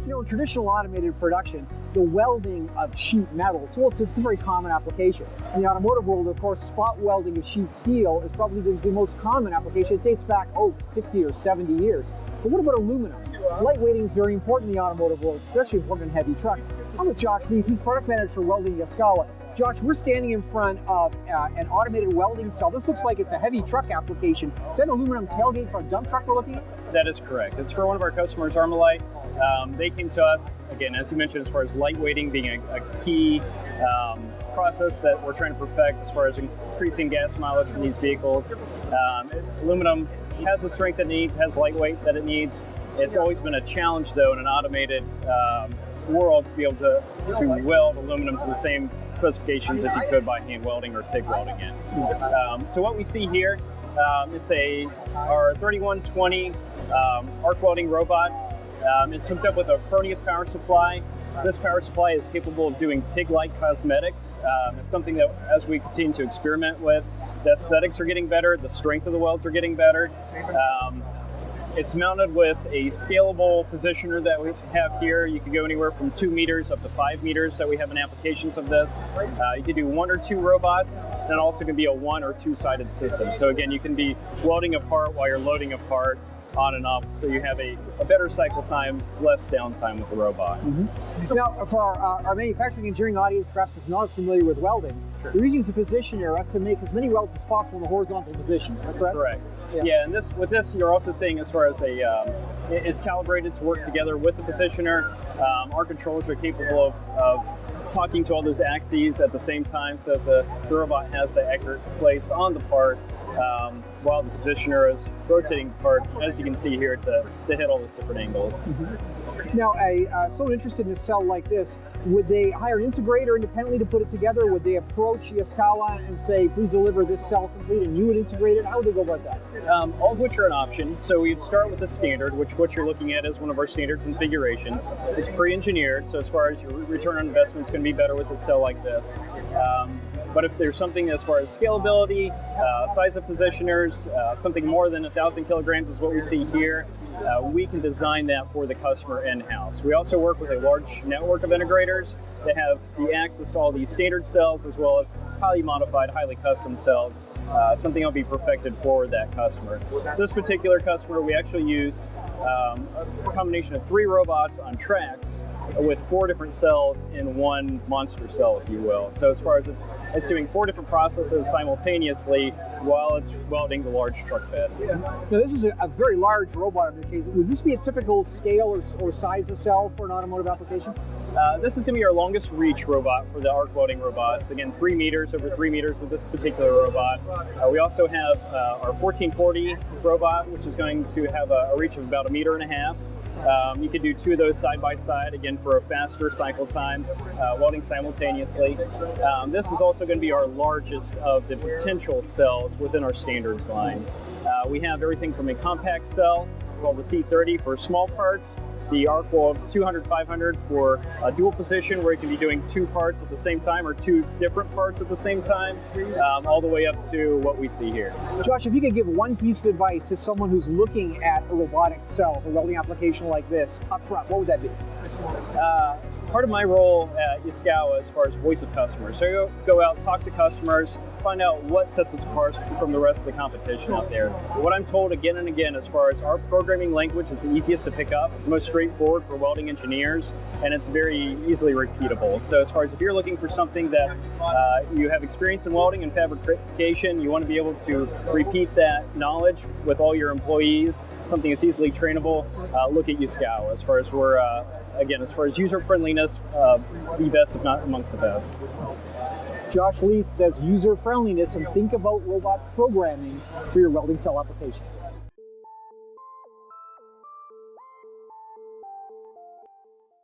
You know, in traditional automated production, the welding of sheet metal, so it's a very common application. In the automotive world, of course, spot welding of sheet steel is probably the most common application. It dates back, 60 or 70 years. But what about aluminum? Lightweighting is very important in the automotive world, especially important in heavy trucks. I'm with Josh Leith, he's product manager for Welding Yaskawa. Josh, we're standing in front of an automated welding cell. This looks like it's a heavy truck application. Is that an aluminum tailgate for a dump truck we're looking at? That is correct. It's for one of our customers, Armalite. They came to us, again, as you mentioned, as far as lightweighting being a key process that we're trying to perfect as far as increasing gas mileage for these vehicles. Aluminum has the strength it needs, has lightweight that it needs. It's always been a challenge, though, in an automated world to be able to weld aluminum to the same specifications as you could by hand welding or TIG welding in. So what we see here, it's our 3120 arc welding robot. It's hooked up with a Fronius power supply. This power supply is capable of doing TIG-like cosmetics. It's something that, as we continue to experiment with, the aesthetics are getting better, the strength of the welds are getting better. It's mounted with a scalable positioner that we have here. You can go anywhere from 2 meters up to 5 meters that we have in applications of this. You can do 1 or 2 robots, and it also can be a 1 or 2-sided system. So again, you can be welding a part while you're loading a part on and off, so you have a better cycle time, less downtime with the robot. Mm-hmm. Now, for our manufacturing engineering audience, perhaps is not as familiar with welding, sure. The reason it's a positioner is to make as many welds as possible in the horizontal position, is that correct? Correct. Yeah, and with this, you're also seeing as far as it's calibrated to work together with the positioner. Our controllers are capable of talking to all those axes at the same time, so that the robot has the accurate place on the part, while the positioner is rotating the part, as you can see here, to hit all those different angles. Mm-hmm. Now, someone interested in a cell like this, would they hire an integrator independently to put it together? Would they approach Yaskawa and say, please deliver this cell complete, and you would integrate it? How would they go about that? All of which are an option. So we'd start with the standard, which what you're looking at is one of our standard configurations. It's pre-engineered, so as far as your return on investment is going to be better with a cell like this. But if there's something as far as scalability, size of positioners, something more than 1,000 kilograms is what we see here, we can design that for the customer in-house. We also work with a large network of integrators that have the access to all these standard cells as well as highly modified, highly custom cells, something that'll be perfected for that customer. So this particular customer, we actually used a combination of 3 robots on tracks with 4 different cells in one monster cell, if you will. So as far as it's doing 4 different processes simultaneously while it's welding the large truck bed. Now this is a very large robot in this case. Would this be a typical scale or size of cell for an automotive application? This is going to be our longest reach robot for the arc welding robots. Again, 3 meters, over 3 meters with this particular robot. We also have our 1440 robot, which is going to have a reach of about 1.5 meters. You could do 2 of those side by side, again, for a faster cycle time, welding simultaneously. This is also going to be our largest of the potential cells within our standards line. We have everything from a compact cell called the C30 for small parts, the arc weld 200, 500 for a dual position where you can be doing 2 parts at the same time or 2 different parts at the same time, all the way up to what we see here. Josh, if you could give one piece of advice to someone who's looking at a robotic cell, a welding application like this, up front, what would that be? Part of my role at Yaskawa as far as voice of customers. So you go out, talk to customers, find out what sets us apart from the rest of the competition out there. What I'm told again and again as far as our programming language is the easiest to pick up, the most straightforward for welding engineers, and it's very easily repeatable. So as far as if you're looking for something that you have experience in welding and fabrication, you want to be able to repeat that knowledge with all your employees, something that's easily trainable, look at Yaskawa as far as we're again, as far as user friendliness, the best, if not amongst the best. Josh Leith says user friendliness, and think about robot programming for your welding cell application.